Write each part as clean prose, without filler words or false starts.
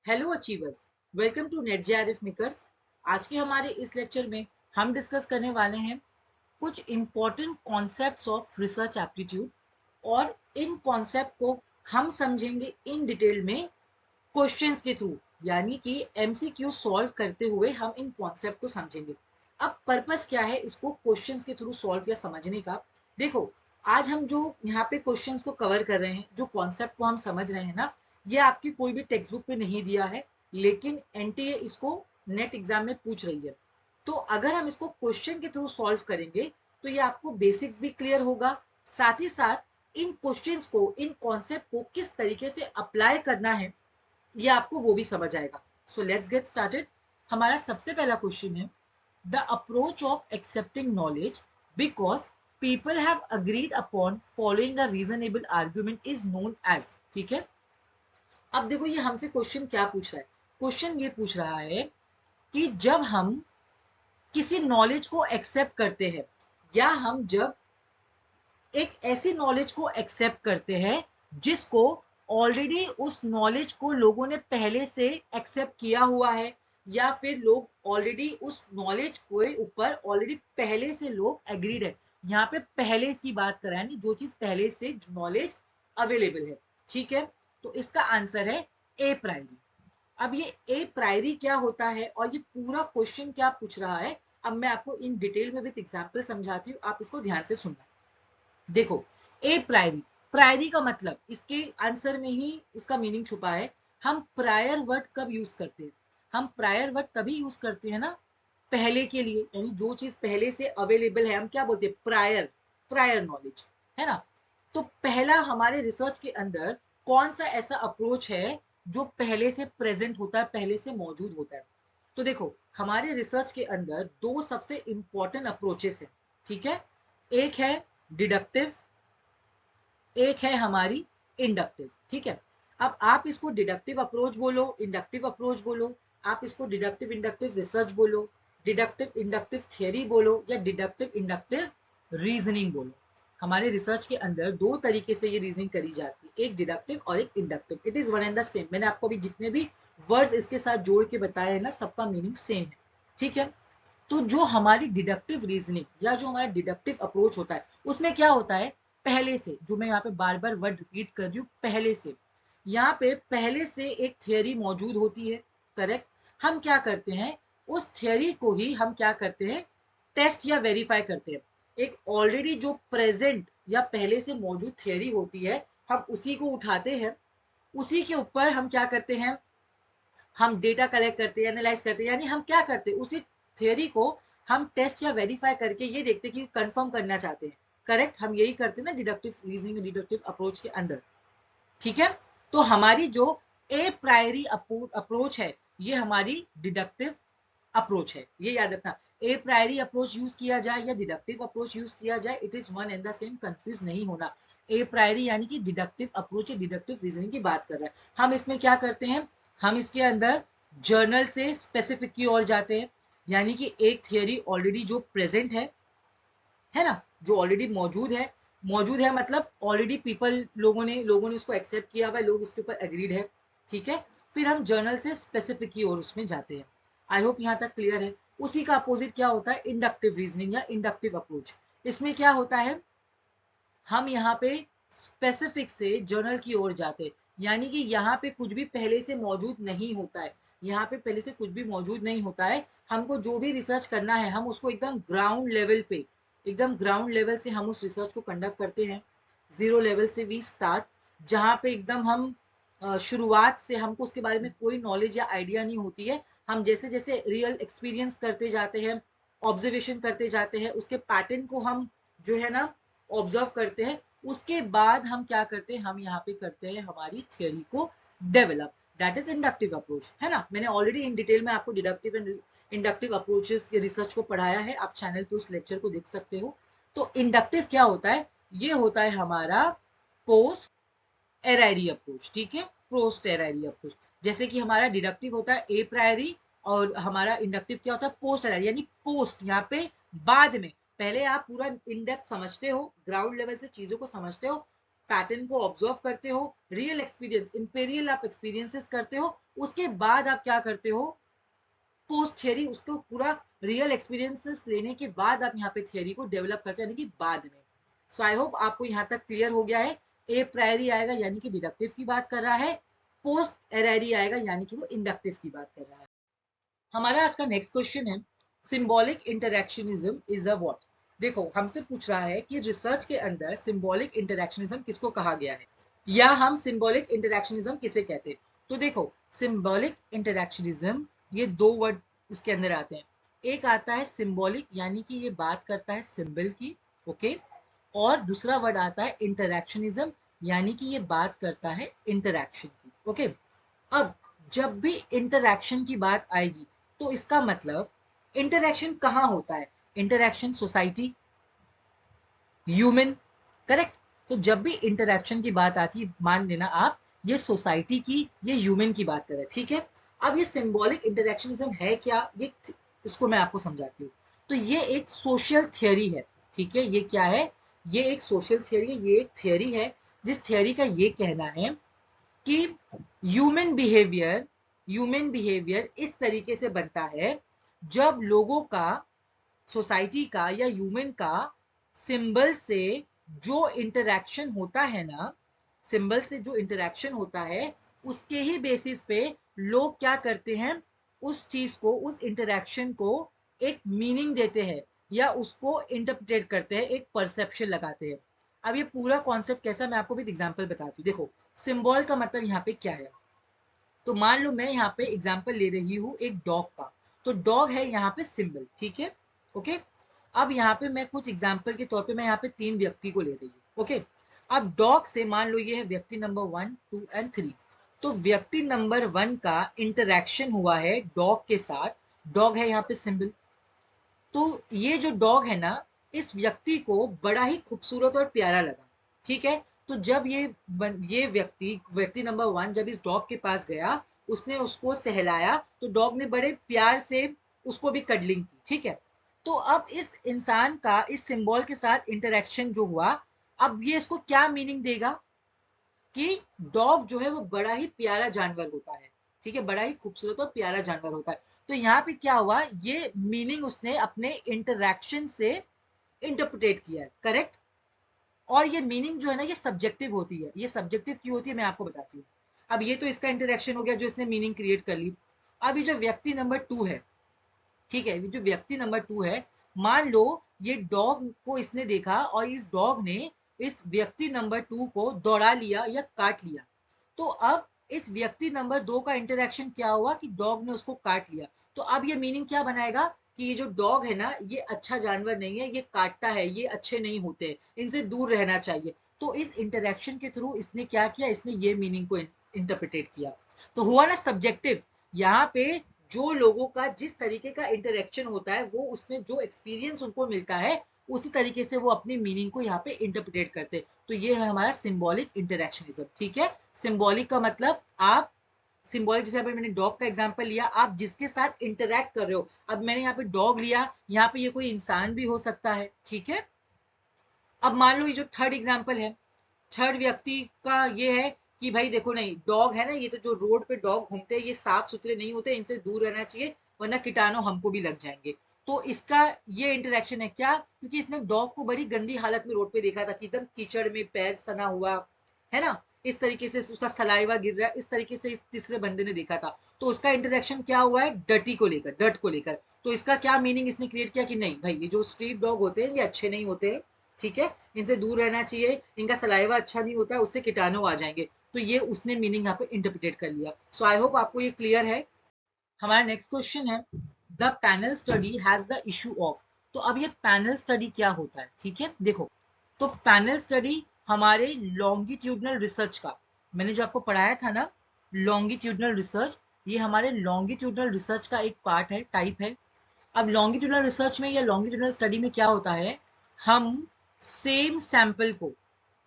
Hello achievers, welcome to NET JRF makers. आज के हमारे इस लेक्चर में हम डिस्कस करने वाले हैं कुछ important concepts of research aptitude. और इन कॉन्सेप्ट को हम समझेंगे इन डिटेल में क्वेश्चंस के थ्रू, यानी कि एमसीक्यू सॉल्व करते हुए हम इन कॉन्सेप्ट को समझेंगे। अब पर्पस क्या है इसको क्वेश्चंस के थ्रू सॉल्व या समझने का? देखो, आज हम जो यहाँ पे क्वेश्चंस को कवर कर रहे हैं, जो कॉन्सेप्ट को हम समझ रहे हैं ना, ये आपकी कोई भी टेक्स्ट बुक पे नहीं दिया है, लेकिन एनटीए इसको नेट एग्जाम में पूछ रही है। तो अगर हम इसको क्वेश्चन के थ्रू सॉल्व करेंगे तो ये आपको बेसिक्स भी क्लियर होगा, साथ ही साथ इन क्वेश्चंस को, इन कॉन्सेप्ट को किस तरीके से अप्लाई करना है ये आपको वो भी समझ आएगा। So let's get started. हमारा सबसे पहला क्वेश्चन है, the approach of accepting knowledge because people have agreed upon following a reasonable argument is known as. ठीक है, अब देखो ये हमसे क्वेश्चन क्या पूछ रहा है। क्वेश्चन ये पूछ रहा है कि जब हम किसी नॉलेज को एक्सेप्ट करते हैं, या हम जब एक ऐसी नॉलेज को एक्सेप्ट करते हैं जिसको ऑलरेडी उस नॉलेज को लोगों ने पहले से एक्सेप्ट किया हुआ है, या फिर लोग ऑलरेडी उस नॉलेज के ऊपर ऑलरेडी पहले से लोग एग्रीड है। यहाँ पे पहले की बात कर रहा है, जो चीज पहले से नॉलेज अवेलेबल है। ठीक है, तो इसका आंसर है ए प्राइमरी। अब ये ए प्राइमरी क्या होता है और ये पूरा क्वेश्चन क्या पूछ रहा है, अब मैं आपको इन डिटेल में विद एग्जांपल समझाती हूँ, आप इसको ध्यान से सुनना। देखो, ए प्रायरी, प्रायरी का मतलब, इसके आंसर में ही इसका मीनिंग छुपा है। हम प्रायर वर्ड कब यूज करते हैं? हम प्रायर वर्ड तभी यूज करते हैं ना, पहले के लिए, यानी जो चीज पहले से अवेलेबल है हम क्या बोलते हैं? प्रायर, प्रायर नॉलेज, है ना। तो पहला हमारे रिसर्च के अंदर कौन सा ऐसा अप्रोच है जो पहले से प्रेजेंट होता है, पहले से मौजूद होता है? तो देखो, हमारे रिसर्च के अंदर दो सबसे इंपॉर्टेंट अप्रोचेस है। ठीक है, एक है डिडक्टिव, एक है हमारी इंडक्टिव। ठीक है, अब आप इसको डिडक्टिव अप्रोच बोलो, इंडक्टिव अप्रोच बोलो, आप इसको डिडक्टिव इंडक्टिव रिसर्च बोलो, डिडक्टिव इंडक्टिव थियरी बोलो, या डिडक्टिव इंडक्टिव रीजनिंग बोलो। हमारे रिसर्च के अंदर दो तरीके से ये रीजनिंग करी जाती है, एक डिडक्टिव और एक inductive. It is one and the same. मैंने आपको अभी जितने भी वर्ड्स इसके साथ जोड़ के बताए हैं ना, सबका मीनिंग सेम है। ठीक है, तो जो हमारी डिडक्टिव रीजनिंग या जो हमारा डिडक्टिव अप्रोच होता है, उसमें क्या होता है? पहले से, जो मैं यहाँ पे बार बार वर्ड रिपीट कर रही हूँ, पहले से, यहाँ पे पहले से एक थियरी मौजूद होती है। करेक्ट, हम क्या करते हैं, उस थियरी को ही हम क्या करते हैं? टेस्ट या वेरीफाई करते हैं। एक ऑलरेडी जो प्रेजेंट या पहले से मौजूद थियरी होती है, हम उसी को उठाते हैं, उसी के ऊपर हम क्या करते हैं? हम डेटा कलेक्ट करते हैं, एनालाइज करते हैं, यानी हम क्या करते हैं? उसी थियरी को हम टेस्ट या वेरीफाई करके ये देखते हैं कि कंफर्म करना चाहते हैं। करेक्ट, हम यही करते हैं ना डिडक्टिव रीजनिंग, डिडक्टिव अप्रोच के अंदर। ठीक है, तो हमारी जो ए प्रायरी अप्रोच है, ये हमारी डिडक्टिव अप्रोच है, ये याद रखना। ए प्रायरी अप्रोच यूज किया जाए या डिडक्टिव अप्रोच यूज किया जाए, it is one and the same, confuse नहीं होना। ए प्रायरी यानी कि डिडक्टिव अप्रोच या डिडक्टिव रीजनिंग की बात कर रहे हैं हम। इसमें क्या करते हैं? हम इसके अंदर जर्नल से स्पेसिफिक की ओर जाते हैं, यानी कि एक थियरी ऑलरेडी जो प्रेजेंट है ना, जो ऑलरेडी मौजूद है मतलब ऑलरेडी पीपल, लोगों ने उसको एक्सेप्ट किया हुआ है, लोग उसके ऊपर एग्रीड है। ठीक है, फिर हम जर्नल से स्पेसिफिक की ओर उसमें जाते हैं। आई होप यहाँ तक क्लियर है। उसी का अपोजिट क्या होता है? इंडक्टिव रीजनिंग या इंडक्टिव अप्रोच। इसमें क्या होता है? हम यहाँ पे स्पेसिफिक से जर्नल की ओर जाते हैं, यानी कि यहाँ पे कुछ भी पहले से मौजूद नहीं होता है। यहाँ पे पहले से कुछ भी मौजूद नहीं होता है। हमको जो भी रिसर्च करना है, हम उसको एकदम ग्राउंड लेवल पे, एकदम ग्राउंड लेवल से हम उस रिसर्च को कंडक्ट करते हैं। जीरो लेवल से वी स्टार्ट, जहाँ पे एकदम हम शुरुआत से हमको उसके बारे में कोई नॉलेज या आइडिया नहीं होती है। हम जैसे जैसे रियल एक्सपीरियंस करते जाते हैं, ऑब्जर्वेशन करते जाते हैं, उसके पैटर्न को हम जो है ना ऑब्जर्व करते हैं, उसके बाद हम क्या करते हैं? हम यहाँ पे करते हैं हमारी थियोरी को develop. That is inductive approach, है ना। मैंने ऑलरेडी इन डिटेल में आपको डिडक्टिव एंड इंडक्टिव अप्रोचेस या रिसर्च को पढ़ाया है, आप चैनल पे उस लेक्चर को देख सकते हो। तो इंडक्टिव क्या होता है? ये होता है हमारा पोस्ट एरायरी अप्रोच। ठीक है, पोस्ट एरायरी अप्रोच। जैसे कि हमारा डिडक्टिव होता है ए प्रायरी, और हमारा इंडक्टिव क्या होता है? पोस्ट एरायरी, यानी पोस्ट, यहाँ पे बाद में। पहले आप पूरा इन डेप्थ समझते हो, ग्राउंड लेवल से चीजों को समझते हो, पैटर्न को ऑब्जर्व करते हो, रियल एक्सपीरियंस इंपेरियल आप एक्सपीरियंसेस करते हो, उसके बाद आप क्या करते हो, पोस्ट थियरी, उसको पूरा रियल एक्सपीरियंसेस लेने के बाद आप यहाँ पे थियरी को डेवलप करते हैं, यानी कि बाद में। सो आई होप आपको यहाँ तक क्लियर हो गया है। ए प्रायरी आएगा यानी कि डिडक्टिव की बात कर रहा है, पोस्ट एरायरी आएगा यानी कि वो इंडक्टिव की बात कर रहा है। हमारा आज का नेक्स्ट क्वेश्चन है, symbolic interactionism is a what. देखो हमसे पूछ रहा है कि रिसर्च के अंदर सिंबॉलिक इंटरेक्शनिज्म किसको कहा गया है, या हम सिंबॉलिक इंटरेक्शनिज्म किसे कहते हैं। तो देखो सिंबॉलिक इंटरेक्शनिज्म, ये दो वर्ड इसके अंदर आते हैं। एक आता है सिंबॉलिक यानी कि ये बात करता है सिंबल की, ओके, और दूसरा वर्ड आता है इंटरेक्शनिज्म यानी कि ये बात करता है इंटरेक्शन की, ओके। अब जब भी इंटरैक्शन की बात आएगी तो इसका मतलब इंटरैक्शन कहाँ होता है, इंटरैक्शन सोसाइटी, ह्यूमन, करेक्ट। तो जब भी इंटरैक्शन की बात आती है मान लेना आप ये सोसाइटी की, ये ह्यूमन की बात कर रहे हैं, ठीक है। अब ये सिंबॉलिक इंटरैक्शनिज्म है क्या, ये इसको मैं आपको समझाती हूँ। तो ये एक सोशल थियोरी है, ठीक है। ये क्या है, ये एक सोशल थियोरी है, ये एक थियोरी है जिस थियोरी का ये कहना है कि ह्यूमन बिहेवियर इस तरीके से बनता है जब लोगों का, सोसाइटी का या ह्यूमन का सिंबल से जो इंटरैक्शन होता है ना, सिंबल से जो इंटरैक्शन होता है उसके ही बेसिस पे लोग क्या करते हैं, उस चीज को, उस इंटरैक्शन को एक मीनिंग देते हैं या उसको इंटरप्रेट करते हैं, एक परसेप्शन लगाते हैं। अब ये पूरा कॉन्सेप्ट कैसा, मैं आपको भी एग्जांपल बताती हूँ। देखो सिंबल का मतलब यहाँ पे क्या है, तो मान लो मैं यहाँ पे एग्जांपल ले रही हूँ एक डॉग का, तो डॉग है यहाँ पे सिंबल, ठीक है, ओके। अब यहाँ पे मैं कुछ एग्जांपल के तौर पे मैं यहाँ पे 3 व्यक्ति को ले रही हूँ, ओके। अब डॉग से मान लो ये है व्यक्ति नंबर 1, 2 एंड 3। तो व्यक्ति नंबर 1 का इंटरेक्शन हुआ है डॉग के साथ, डॉग है यहाँ पे सिंबल। तो ये जो डॉग है ना, इस व्यक्ति को बड़ा ही खूबसूरत और प्यारा लगा, ठीक है। तो जब ये व्यक्ति नंबर 1 जब इस डॉग के पास गया, उसने उसको सहलाया, तो डॉग ने बड़े प्यार से उसको भी कडलिंग की, ठीक है। तो अब इस इंसान का इस सिंबल के साथ इंटरेक्शन जो हुआ, अब ये इसको क्या मीनिंग देगा कि डॉग जो है वो बड़ा ही प्यारा जानवर होता है, ठीक है, बड़ा ही खूबसूरत और प्यारा जानवर होता है। तो यहाँ पे क्या हुआ, ये मीनिंग उसने अपने इंटरैक्शन से इंटरप्रिटेट किया है, करेक्ट। और ये मीनिंग जो है ना, ये सब्जेक्टिव होती है। ये सब्जेक्टिव क्यों होती है मैं आपको बताती हूँ। अब ये तो इसका इंटरेक्शन हो गया जो इसने मीनिंग क्रिएट कर ली। अब ये जो व्यक्ति नंबर 2 है, ठीक है, ये जो व्यक्ति नंबर 2 है, मान लो ये डॉग को इसने देखा और इस डॉग ने इस व्यक्ति नंबर 2 को दौड़ा लिया या काट लिया। तो अब इस व्यक्ति नंबर 2 का इंटरेक्शन क्या हुआ कि डॉग ने उसको काट लिया। तो अब ये मीनिंग क्या बनाएगा कि ये जो डॉग है ना, ये अच्छा जानवर नहीं है, ये काटता है, ये अच्छे नहीं होते, इनसे दूर रहना चाहिए। तो इस इंटरेक्शन के थ्रू इसने क्या किया, इसने ये मीनिंग को इंटरप्रिटेट किया। तो हुआ ना सब्जेक्टिव। यहाँ पे जो लोगों का जिस तरीके का इंटरेक्शन होता है, वो उसमें जो एक्सपीरियंस उनको मिलता है, उसी तरीके से वो अपनी मीनिंग को यहाँ पे इंटरप्रिटेट करते हैं। तो ये है हमारा सिंबॉलिक इंटरेक्शनिज्म, ठीक है। सिंबॉलिक का मतलब आप, सिंबॉलिक जैसे मैंने डॉग का एग्जांपल लिया, आप जिसके साथ इंटरैक्ट कर रहे हो। अब मैंने यहाँ पे डॉग लिया, यहाँ पे ये कोई इंसान भी हो सकता है, ठीक है। अब मान लो ये जो थर्ड एग्जांपल है, थर्ड व्यक्ति का ये है कि भाई देखो, नहीं डॉग है ना, ये तो जो रोड पे डॉग घूमते हैं ये साफ सुथरे नहीं होते, इनसे दूर रहना चाहिए वरना कीटाणु हमको भी लग जाएंगे। तो इसका ये इंटरेक्शन है क्या, क्योंकि इसने डॉग को बड़ी गंदी हालत में रोड पे देखा था कि एकदम कीचड़ में पैर सना हुआ है ना, इस तरीके से उसका सलाइवा गिर रहा है, इस तरीके से इस तीसरे बंदे ने देखा था। तो उसका इंटरेक्शन क्या हुआ है, डटी को लेकर, डट को लेकर। तो इसका क्या मीनिंग इसने क्रिएट किया कि नहीं भाई, ये जो स्ट्रीट डॉग होते हैं ये अच्छे नहीं होते हैं, ठीक है, इनसे दूर रहना चाहिए, इनका सलाइवा अच्छा नहीं होता है, उससे कीटाणु आ जाएंगे। तो ये उसने मीनिंग यहाँ पे इंटरप्रिटेट कर लिया। सो आई होप आपको ये क्लियर है। हमारा नेक्स्ट क्वेश्चन है, the panel study has the issue of. तो अब ये पैनल स्टडी क्या होता है, ठीक है। देखो तो पैनल स्टडी हमारे लॉन्गिट्यूडनल रिसर्च का, मैंने जो आपको पढ़ाया था ना लॉन्गिट्यूडनल रिसर्च, ये हमारे लॉन्गिट्यूडनल रिसर्च का एक पार्ट है, टाइप है। अब लॉन्गिट्यूडनल रिसर्च में या लॉन्गिट्यूडनल स्टडी में क्या होता है, हम सेम सैंपल को,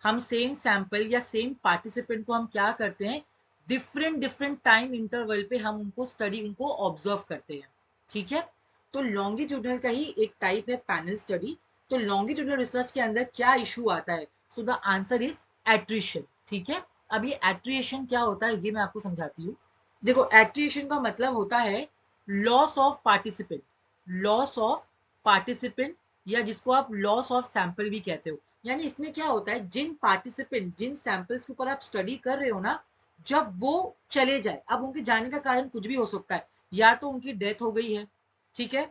हम सेम सैंपल या सेम पार्टिसिपेंट को हम क्या करते हैं, डिफरेंट डिफरेंट टाइम इंटरवल पे हम उनको स्टडी, उनको ऑब्जर्व करते हैं, ठीक है। तो लॉन्गिट्यूडनल का ही एक टाइप है पैनल स्टडी। तो लॉन्गिट्यूडनल रिसर्च के अंदर क्या इशू आता है, so the answer is attrition. ठीक है, अब ये एट्रिएशन क्या होता है ये मैं आपको समझाती हूँ। देखो, एट्रिएशन का मतलब होता है loss of participant, loss of participant, या जिसको आप लॉस ऑफ सैंपल भी कहते हो। यानी इसमें क्या होता है, जिन पार्टिसिपेंट, जिन सैंपल्स के ऊपर आप स्टडी कर रहे हो ना, जब वो चले जाए, अब उनके जाने का कारण कुछ भी हो सकता है, या तो उनकी डेथ हो गई है, ठीक है,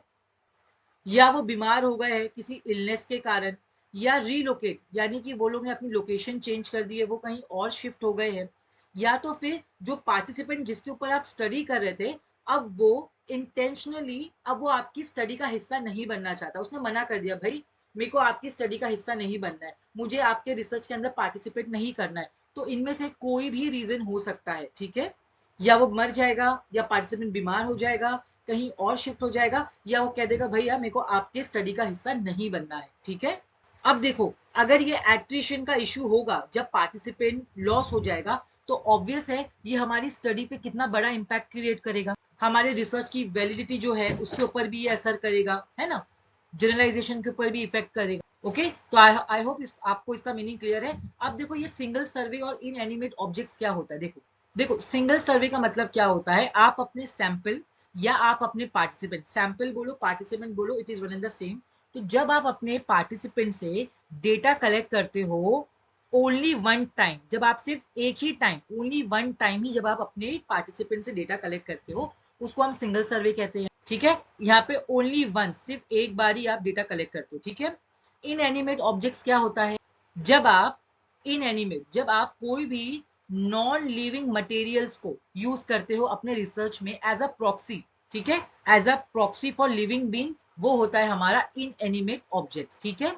या वो बीमार हो गए हैं किसी इलनेस के कारण, या रीलोकेट यानी कि वो लोग ने अपनी लोकेशन चेंज कर दी है, वो कहीं और शिफ्ट हो गए हैं, या तो फिर जो पार्टिसिपेंट जिसके ऊपर आप स्टडी कर रहे थे, अब वो इंटेंशनली, अब वो आपकी स्टडी का हिस्सा नहीं बनना चाहता, उसने मना कर दिया, भाई मेरे को आपकी स्टडी का हिस्सा नहीं बनना है, मुझे आपके रिसर्च के अंदर पार्टिसिपेट नहीं करना है। तो इनमें से कोई भी रीजन हो सकता है, ठीक है, या वो मर जाएगा, या पार्टिसिपेंट बीमार हो जाएगा, कहीं और शिफ्ट हो जाएगा, या वो कह देगा भैया मेरे को आपके स्टडी का हिस्सा नहीं बनना है। ठीक है, अब देखो, अगर ये एट्रिशन का इशू होगा, जब पार्टिसिपेंट लॉस हो जाएगा, तो ऑब्वियस है ये हमारी स्टडी पे कितना बड़ा इंपैक्ट क्रिएट करेगा, हमारे रिसर्च की वैलिडिटी जो है उसके ऊपर भी ये असर करेगा, है ना, जनरलाइजेशन के ऊपर भी इफेक्ट करेगा। ओके, तो आई होप आपको इसका मीनिंग क्लियर है। अब देखो, ये सिंगल सर्वे और इन एनिमेट ऑब्जेक्ट्स क्या होता है। देखो देखो, सिंगल सर्वे का मतलब क्या होता है, आप अपने सैंपल या आप अपने पार्टिसिपेंट, सैंपल बोलो पार्टिसिपेंट बोलो, it is one and the same. तो जब आप अपने पार्टिसिपेंट से डेटा कलेक्ट करते हो ओनली वन टाइम, जब आप सिर्फ एक ही टाइम, ओनली वन टाइम ही जब आप अपने पार्टिसिपेंट से डेटा कलेक्ट करते हो, उसको हम सिंगल सर्वे कहते हैं। ठीक है, यहाँ पे ओनली वन, सिर्फ एक बार ही आप डेटा कलेक्ट करते हो। ठीक है, इन एनिमेट ऑब्जेक्ट्स क्या होता है, जब आप इन एनिमेट, जब आप कोई भी नॉन लिविंग मटेरियल्स को यूज करते हो अपने रिसर्च में एज अ प्रॉक्सी, ठीक है, as a proxy for living being, वो होता है हमारा इन एनिमेट ऑब्जेक्ट्स। ठीक है,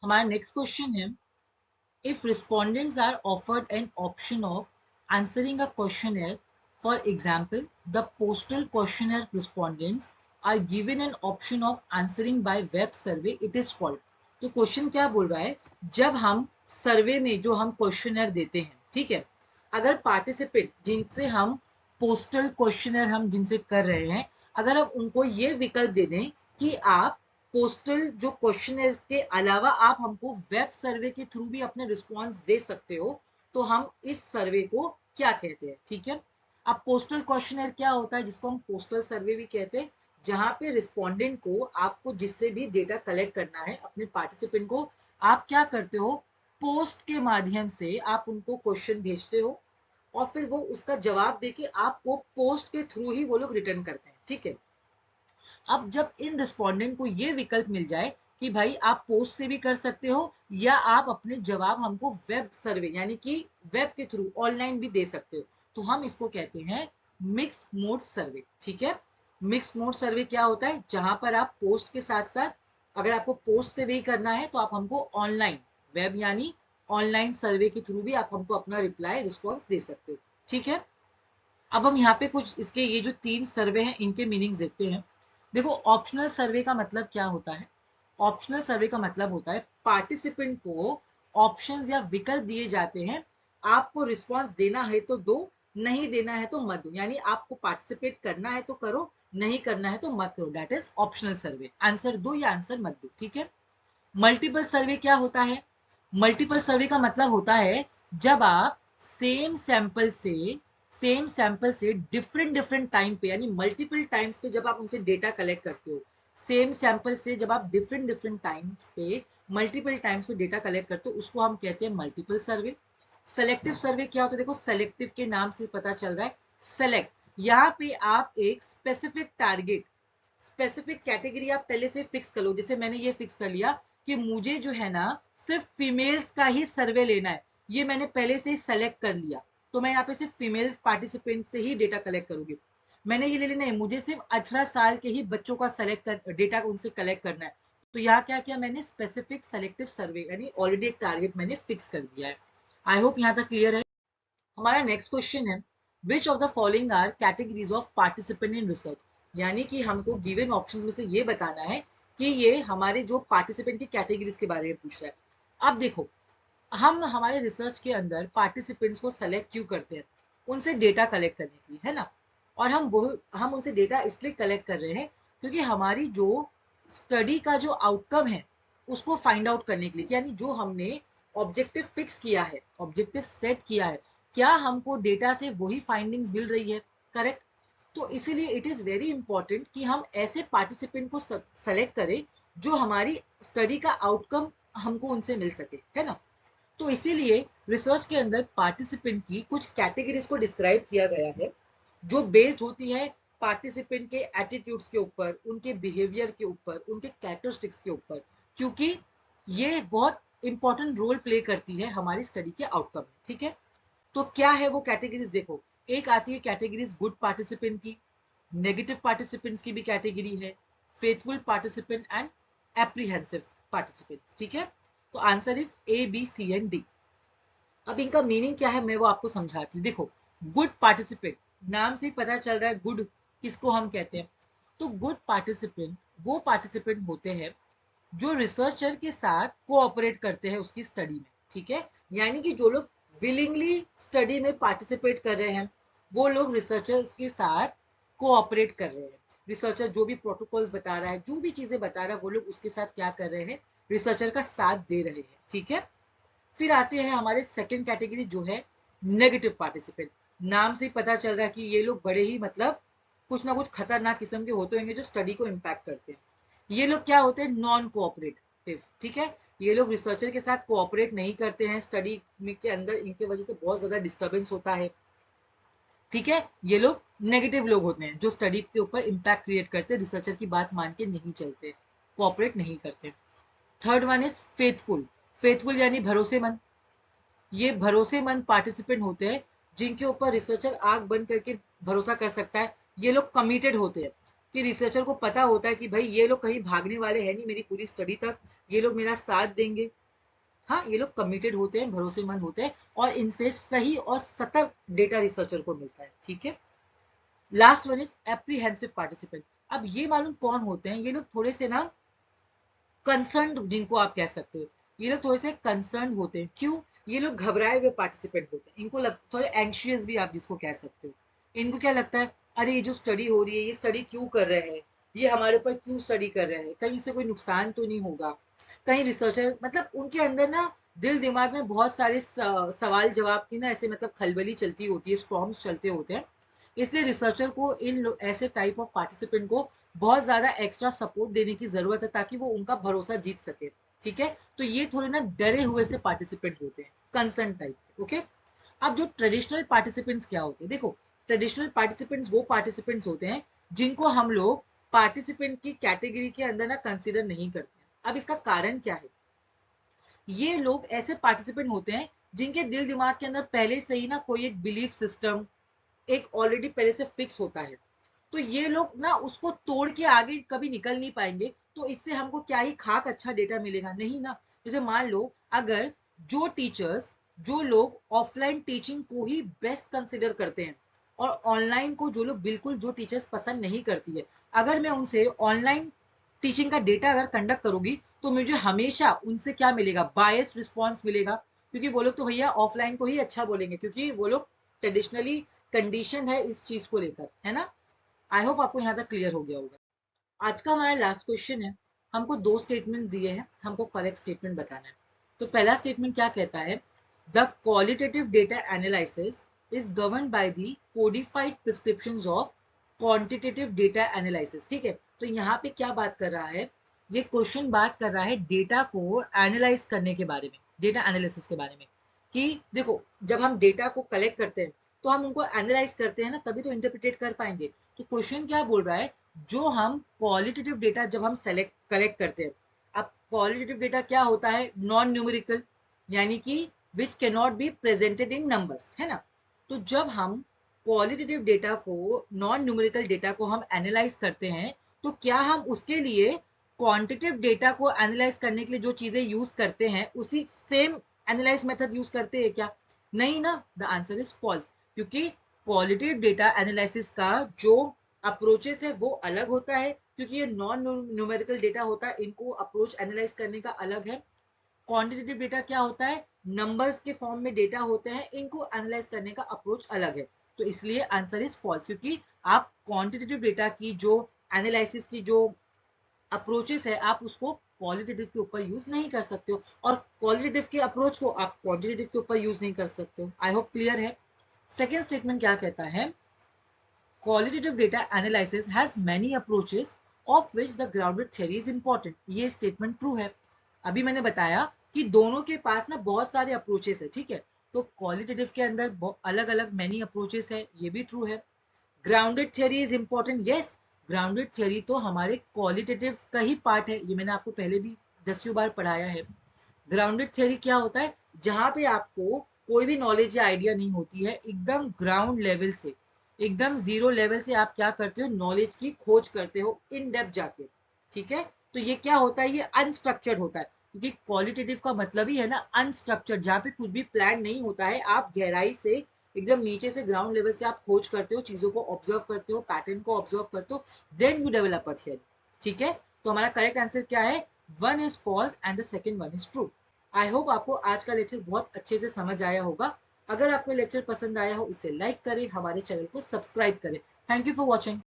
हमारा नेक्स्ट क्वेश्चन है, if respondents are offered an option of answering a questionnaire, for example, the postal questionnaire respondents are given an option of answering by web survey, it is called। तो question क्या बोल रहा है, जब हम सर्वे में जो हम क्वेश्चनर देते हैं, ठीक है, अगर पार्टिसिपेंट जिनसे हम पोस्टल क्वेश्चनर हम जिनसे कर रहे हैं, अगर आप उनको ये विकल्प दे दें कि आप पोस्टल जो क्वेश्चन है इसके अलावा आप हमको वेब सर्वे के थ्रू भी अपने रिस्पॉन्स दे सकते हो, तो हम इस सर्वे को क्या कहते हैं। ठीक है, अब पोस्टल क्वेश्चनर क्या होता है, जिसको हम पोस्टल सर्वे भी कहते हैं, जहां पे रिस्पोंडेंट को, आपको जिससे भी डेटा कलेक्ट करना है अपने पार्टिसिपेंट को, आप क्या करते हो, पोस्ट के माध्यम से आप उनको क्वेश्चन भेजते हो, और फिर वो उसका जवाब देके आपको पोस्ट के थ्रू ही वो लोग रिटर्न करते हैं। ठीक है, अब जब इन रिस्पोंडेंट को ये विकल्प मिल जाए कि भाई आप पोस्ट से भी कर सकते हो, या आप अपने जवाब हमको वेब सर्वे यानी कि वेब के थ्रू ऑनलाइन भी दे सकते हो, तो हम इसको कहते हैं मिक्स मोड सर्वे। ठीक है, मिक्स मोड सर्वे क्या होता है, जहां पर आप पोस्ट के साथ साथ, अगर आपको पोस्ट से भी करना है तो आप हमको ऑनलाइन, वेब यानी ऑनलाइन सर्वे के थ्रू भी आप हमको अपना रिप्लाई रिस्पॉन्स दे सकते हो। ठीक है, अब हम यहाँ पे कुछ इसके ये जो तीन सर्वे हैं इनके मीनिंग्स देखते हैं। देखो, ऑप्शनल सर्वे का मतलब क्या होता है, ऑप्शनल सर्वे का मतलब होता है पार्टिसिपेंट को ऑप्शंस या विकल्प दिए जाते हैं, आपको रिस्पांस देना है तो दो, नहीं देना है तो मत दो, यानी आपको पार्टिसिपेट करना है तो करो, नहीं करना है तो मत करो, that is optional survey, answer दो या आंसर मत दो। ठीक है, मल्टीपल सर्वे क्या होता है, मल्टीपल सर्वे का मतलब होता है जब आप सेम सैंपल से डिफरेंट डिफरेंट टाइम पे, यानी मल्टीपल टाइम्स पे जब आप उनसे डेटा कलेक्ट करते हो, सेम सैंपल से जब आप डिफरेंट डिफरेंट टाइम्स पे, मल्टीपल टाइम्स पे डेटा कलेक्ट करते हो, उसको हम कहते हैं मल्टीपल सर्वे। सेलेक्टिव सर्वे क्या होता है, देखो सेलेक्टिव के नाम से पता चल रहा है, सेलेक्ट, यहाँ पे आप एक स्पेसिफिक टारगेट, स्पेसिफिक कैटेगरी आप पहले से फिक्स कर लो, जैसे मैंने ये फिक्स कर लिया कि मुझे जो है ना सिर्फ फीमेल्स का ही सर्वे लेना है, ये मैंने पहले से ही सेलेक्ट कर लिया, तो मैं यहाँ पे सिर्फ फीमेल पार्टिसिपेंट से ही डेटा कलेक्ट करूंगी। मैंने ये ले लेना है, मुझे सिर्फ 18 साल के ही बच्चों का सेलेक्ट कर डेटा उनसे कलेक्ट करना है, तो यहाँ क्या किया मैंने, स्पेसिफिक सेलेक्टिव सर्वे, यानी ऑलरेडी एक टारगेट मैंने फिक्स कर दिया है। आई होप यहाँ तक क्लियर है। हमारा नेक्स्ट क्वेश्चन है, which of the following are categories of participant in research, यानी कि हमको गिवन ऑप्शंस में से ये बताना है कि ये हमारे जो पार्टिसिपेंट की कैटेगरीज के बारे में पूछ रहा है। अब देखो, हम हमारे रिसर्च के अंदर पार्टिसिपेंट्स को सेलेक्ट क्यों करते हैं, उनसे डेटा कलेक्ट करने के लिए, है ना, और हम उनसे डेटा इसलिए कलेक्ट कर रहे हैं क्योंकि हमारी जो स्टडी का जो आउटकम है उसको फाइंड आउट करने के लिए, यानी जो हमने ऑब्जेक्टिव फिक्स किया है, ऑब्जेक्टिव सेट किया है, क्या हमको डेटा से वही फाइंडिंग्स मिल रही है, करेक्ट। तो इसीलिए इट इज वेरी इंपॉर्टेंट कि हम ऐसे पार्टिसिपेंट को सेलेक्ट करें जो हमारी स्टडी का आउटकम हमको उनसे मिल सके, है ना। तो इसीलिए रिसर्च के अंदर पार्टिसिपेंट की कुछ कैटेगरीज को डिस्क्राइब किया गया है जो बेस्ड होती है पार्टिसिपेंट के एटीट्यूड्स के ऊपर, उनके बिहेवियर के ऊपर, उनके कैरेक्टरिस्टिक्स के ऊपर, क्योंकि ये बहुत इंपॉर्टेंट रोल प्ले करती है हमारी स्टडी के आउटकम में, ठीक है। तो क्या है वो कैटेगरीज, देखो एक आती है कैटेगरीज गुड पार्टिसिपेंट की, नेगेटिव पार्टिसिपेंट्स की भी कैटेगरी है, faithful participant and apprehensive participant, ठीक है। तो answer is A B C and D. अब इनका मीनिंग क्या है मैं वो आपको समझाती हूँ। देखो गुड पार्टिसिपेंट, नाम से ही पता चल रहा है गुड किसको हम कहते हैं। तो गुड पार्टिसिपेंट वो पार्टिसिपेंट होते हैं जो रिसर्चर के साथ कोऑपरेट करते हैं उसकी स्टडी में, ठीक है। यानी कि जो लोग विलिंगली स्टडी में पार्टिसिपेट कर रहे हैं वो लोग रिसर्चर्स के साथ कोऑपरेट कर रहे हैं। रिसर्चर जो भी प्रोटोकॉल्स बता रहा है, जो भी चीजें बता रहा है, वो लोग उसके साथ क्या कर रहे हैं, रिसर्चर का साथ दे रहे हैं, ठीक है। फिर आते हैं हमारे सेकेंड कैटेगरी जो है नेगेटिव पार्टिसिपेंट। नाम से ही पता चल रहा है कि ये लोग बड़े ही मतलब कुछ ना कुछ खतरनाक किस्म के होते होंगे जो स्टडी को इम्पैक्ट करते हैं। ये लोग क्या होते हैं, नॉन कोऑपरेटिव, ठीक है। ये लोग रिसर्चर के साथ कोऑपरेट नहीं करते हैं स्टडी के अंदर, इनके वजह से बहुत ज्यादा डिस्टर्बेंस होता है, ठीक है। ये लोग नेगेटिव लोग होते हैं जो स्टडी के ऊपर इम्पैक्ट क्रिएट करते हैं, रिसर्चर की बात मान के नहीं चलते, कोऑपरेट नहीं करते। Third one is faithful. Faithful यानी भरोसेमंद। ये भरोसेमंद पार्टिसिपेंट होते हैं जिनके ऊपर रिसर्चर आंख बंद करके भरोसा कर सकता है। ये लोग कमिटेड होते हैं कि रिसर्चर को पता होता है कि भाई ये लोग कहीं भागने वाले हैं नहीं मेरी पूरी स्टडी तक, ये लोग मेरा साथ देंगे। हाँ, ये लोग कमिटेड होते हैं, भरोसेमंद होते हैं और इनसे सही और सतर्क डेटा रिसर्चर को मिलता है, ठीक है। Last one is apprehensive participant. अब ये मालूम कौन होते हैं, ये लोग थोड़े से ना कंसर्न, जिनको आप कह सकते हो, ये लोग थोड़े से कंसर्न होते हैं। क्यों, ये लोग घबराए हुए पार्टिसिपेंट होते हैं, इनको थोड़े एंग्शियस भी आप जिसको कह सकते हो। इनको क्या लगता है, अरे ये जो स्टडी हो रही है ये स्टडी क्यों कर रहे हैं, ये हमारे ऊपर क्यों स्टडी कर रहे हैं, कहीं से कोई नुकसान तो नहीं होगा, कहीं रिसर्चर, मतलब उनके अंदर ना दिल दिमाग में बहुत सारे सवाल जवाब की ना ऐसे मतलब खलबली चलती होती है, स्टॉर्म्स चलते होते हैं। इसलिए रिसर्चर को ऐसे टाइप ऑफ पार्टिसिपेंट को बहुत ज्यादा एक्स्ट्रा सपोर्ट देने की जरूरत है ताकि वो उनका भरोसा जीत सके, ठीक है। तो ये थोड़े ना डरे हुए से पार्टिसिपेंट होते हैं, कंसर्न टाइप, ओके। अब जो ट्रेडिशनल पार्टिसिपेंट्स क्या होते हैं, देखो ट्रेडिशनल पार्टिसिपेंट्स वो पार्टिसिपेंट्स होते हैं जिनको हम लोग पार्टिसिपेंट की कैटेगरी के अंदर ना कंसिडर नहीं करते हैं। अब इसका कारण क्या है, ये लोग ऐसे पार्टिसिपेंट होते हैं जिनके दिल दिमाग के अंदर पहले से ही ना कोई एक बिलीफ सिस्टम एक ऑलरेडी पहले से फिक्स होता है। तो ये लोग ना उसको तोड़ के आगे कभी निकल नहीं पाएंगे, तो इससे हमको क्या ही खाक अच्छा डेटा मिलेगा, नहीं ना। जैसे मान लो अगर जो टीचर्स, जो लोग ऑफलाइन टीचिंग को ही बेस्ट कंसिडर करते हैं और ऑनलाइन को जो लोग बिल्कुल जो टीचर्स पसंद नहीं करती है, अगर मैं उनसे ऑनलाइन टीचिंग का डेटा अगर कंडक्ट करूंगी तो मुझे हमेशा उनसे क्या मिलेगा, बायस्ड रिस्पॉन्स मिलेगा। क्योंकि वो लोग तो भैया ऑफलाइन को ही अच्छा बोलेंगे क्योंकि वो लोग ट्रेडिशनली कंडीशन है इस चीज को लेकर, है ना। आई होप आपको यहाँ तक क्लियर हो गया होगा। आज का हमारा लास्ट क्वेश्चन है, हमको दो स्टेटमेंट दिए हैं, हमको करेक्ट स्टेटमेंट बताना है। तो पहला स्टेटमेंट क्या कहता है, the qualitative data analysis is govern by the codified prescriptions of quantitative data analysis, ठीक है। तो यहाँ पे क्या बात कर रहा है, ये क्वेश्चन बात कर रहा है डेटा को एनालाइज करने के बारे में, डेटा एनालिसिस के बारे में। कि देखो जब हम डेटा को कलेक्ट करते हैं तो हम उनको एनालाइज करते हैं ना, तभी तो इंटरप्रिटेट कर पाएंगे। तो क्वेश्चन क्या बोल रहा है, जो हम क्वालिटेटिव डेटा जब हम सेलेक्ट कलेक्ट करते हैं, अब क्वालिटेटिव डेटा क्या होता है, नॉन न्यूमेरिकल, यानी कि which can not be presented in numbers, है ना। तो जब हम क्वालिटेटिव डेटा को, नॉन न्यूमेरिकल डेटा को हम एनालाइज करते हैं, तो क्या हम उसके लिए क्वांटिटेटिव डेटा को एनालाइज करने के लिए जो चीजें यूज करते हैं उसी सेम एनालाइज मेथड यूज करते हैं क्या, नहीं ना। द आंसर इज फॉल्स, क्योंकि क्वालिटेटिव डेटा एनालिसिस का जो अप्रोचेस है वो अलग होता है, क्योंकि ये नॉन न्यूमेरिकल डेटा होता है, इनको अप्रोच एनालाइज करने का अलग है। क्वांटिटेटिव डेटा क्या होता है, नंबर्स के फॉर्म में डेटा होते हैं, इनको एनालाइज करने का अप्रोच अलग है। तो इसलिए आंसर इज फॉल्स, क्योंकि आप क्वांटिटेटिव डेटा की जो एनालिसिस की जो अप्रोचेस है आप उसको क्वालिटेटिव के ऊपर यूज नहीं कर सकते हो, और क्वालिटेटिव के अप्रोच को आप क्वांटिटेटिव के ऊपर यूज नहीं कर सकते हो। आई होप क्लियर है। सेकेंड स्टेटमेंट क्या कहता है, qualitative data analysis has many approaches of which the grounded theory is important। ये स्टेटमेंट ट्रू है। अभी मैंने बताया कि दोनों के पास ना बहुत सारे अप्रोचेस है, ठीक है। तो क्वालिटेटिव के अंदर अलग अलग मैनी अप्रोचेस है, ये भी ट्रू है। Grounded theory is important, yes. Grounded theory तो हमारे क्वालिटेटिव का ही पार्ट है, ये मैंने आपको पहले भी दसियों बार पढ़ाया है। ग्राउंडेड थियरी क्या होता है, जहां पे आपको कोई भी नॉलेज या आइडिया नहीं होती है, एकदम ग्राउंड लेवल से, एकदम जीरो लेवल से आप क्या करते हो, नॉलेज की खोज करते हो इन डेप्थ जाके, ठीक है। तो ये क्या होता है, ये अनस्ट्रक्चर्ड होता है, क्योंकि क्वालिटेटिव का मतलब ही है ना अनस्ट्रक्चर्ड, जहाँ पे कुछ भी प्लान नहीं होता है, आप गहराई से एकदम नीचे से ग्राउंड लेवल से आप खोज करते हो, चीजों को ऑब्जर्व करते हो, पैटर्न को ऑब्जर्व करते हो, then you develop a theory, ठीक है। तो हमारा करेक्ट आंसर क्या है, one is false and the second one is true. I hope आपको आज का लेक्चर बहुत अच्छे से समझ आया होगा। अगर आपको लेक्चर पसंद आया हो, इसे लाइक करें, हमारे चैनल को सब्सक्राइब करें। Thank you for watching.